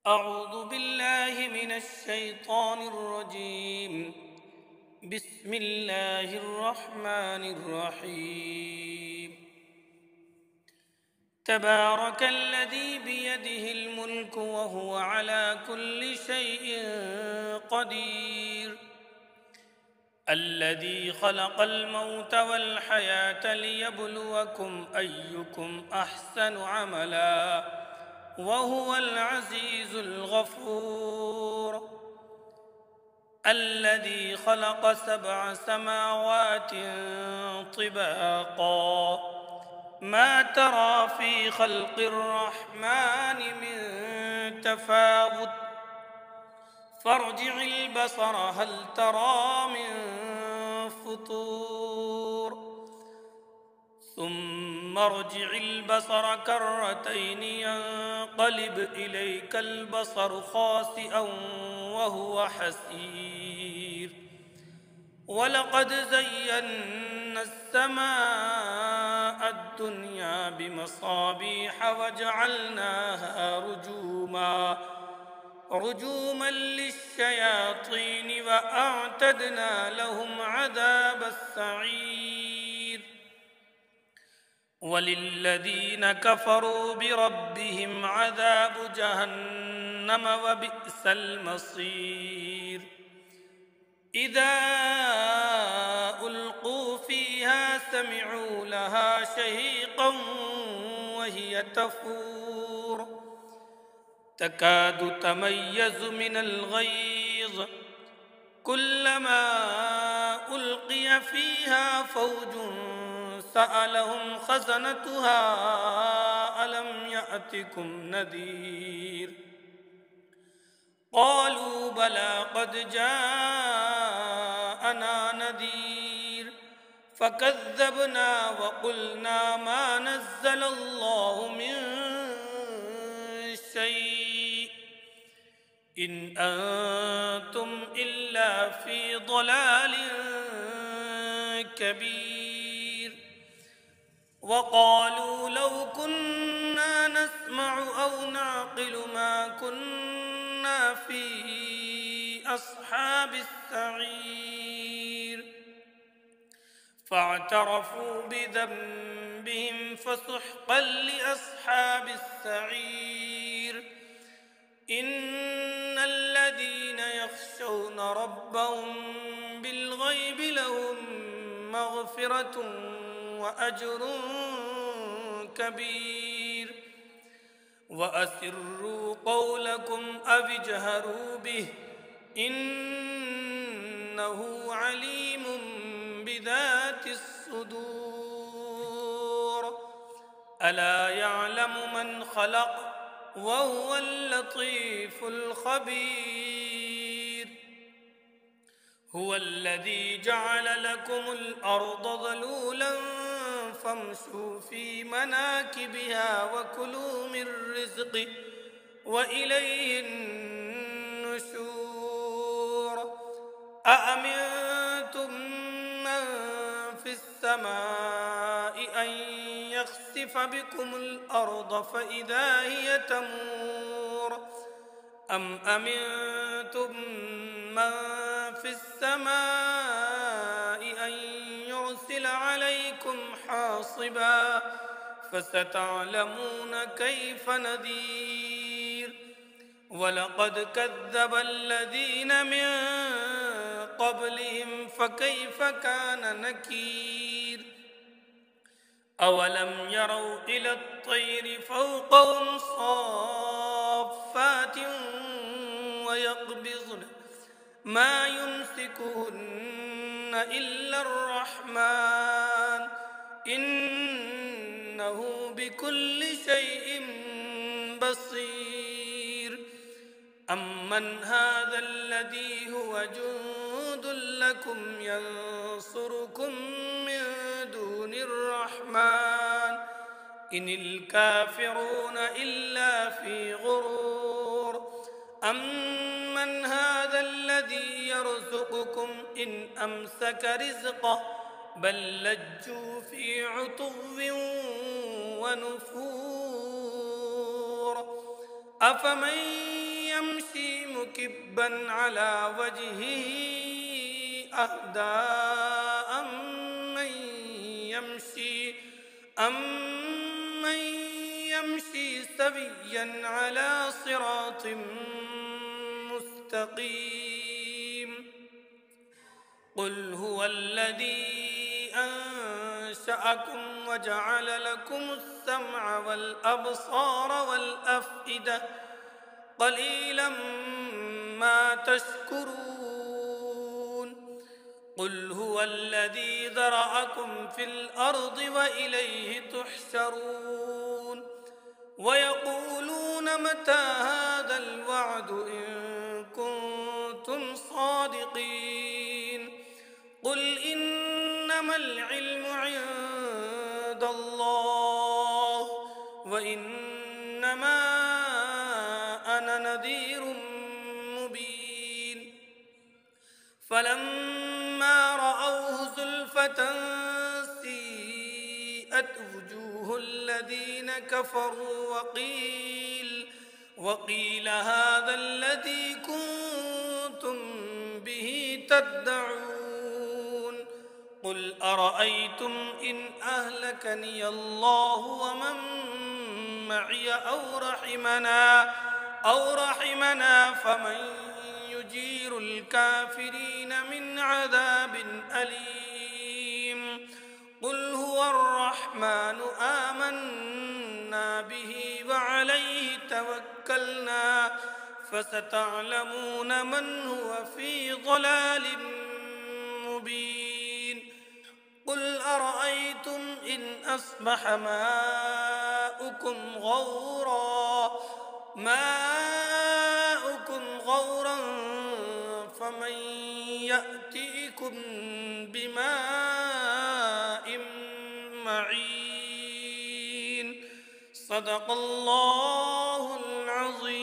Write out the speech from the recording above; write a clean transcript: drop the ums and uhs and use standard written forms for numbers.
أعوذ بالله من الشيطان الرجيم. بسم الله الرحمن الرحيم. تبارك الذي بيده الملك وهو على كل شيء قدير. الذي خلق الموت والحياة ليبلوكم أيكم أحسن عملا وهو العزيز الغفور. الذي خلق 7 سماوات طباقا ما ترى في خلق الرحمن من تفاوت فارجع البصر هل ترى من فطور ثم ارجع البصر كرتين ينقلب إليك البصر خاسئا وهو حسير. ولقد زينا السماء الدنيا بمصابيح وجعلناها رجوما للشياطين وأعتدنا لهم عذاب السعير. وللذين كفروا بربهم عذاب جهنم وبئس المصير. إذا ألقوا فيها سمعوا لها شهيقا وهي تفور تكاد تميز من الغيظ كلما ألقي فيها فوج سألهم خزنتها ألم يأتكم نذير قالوا بلى قد جاءنا نذير فكذبنا وقلنا ما نزل الله من شيء إن أنتم إلا في ضلال كبير. وقالوا لو كنا نسمع أو نعقل ما كنا في أصحاب السعير فاعترفوا بذنبهم فسحقا لأصحاب السعير. إن الذين يخشون ربهم بالغيب لهم مغفرة وأجر كبير. وأسروا قولكم أو اجهروا به إنه عليم بذات الصدور. ألا يعلم من خلق وهو اللطيف الخبير. هو الذي جعل لكم الأرض ذلولا فامشوا في مناكبها وكلوا من رزقه وإليه النشور. أأمنتم من في السماء أن يخسف بكم الأرض فإذا هي تمور أم أمنتم من في السماء أن يرسل عليكم حاصبا فستعلمون كيف نذير. ولقد كذب الذين من قبلهم فكيف كان نكير. أولم يروا إلى الطير فوقهم صافات ويقبضن ما يمسكهن إلا الرحمن إنه بكل شيء بصير. أمن هذا الذي هو جند لكم ينصركم من دون الرحمن إن الكافرون إلا في غرور. أمن هذا الذي يرزقكم إن أمسك رزقه بل لجوا في عتو ونفور. أفمن يمشي مكبا على وجهه أهدى أمن يمشي سويا على صراط مستقيم. قل هو الذي أنشأكم وجعل لكم السمع والأبصار والأفئدة قليلا ما تشكرون. قل هو الذي ذرأكم في الأرض وإليه تحشرون. ويقولون متى هذا الوعد إن كنتم صادقين. قل إنما العلم عند الله وإنما أنا نذير مبين. فلما رأوه زلفة سيئت وجوه الذين كفروا وقيل هذا الذي كنتم به تدعون. قل أرأيتم إن أهلكني الله ومن معي أو رحمنا فمن يجير الكافرين من عذاب أليم. قل هو الرحمن آمنا به وعليه توكلنا فستعلمون من هو في ضلال مبين. قل أرأيتم إن أصبح ماؤكم غورا فمن يأتيكم بماء معين. صدق الله العظيم.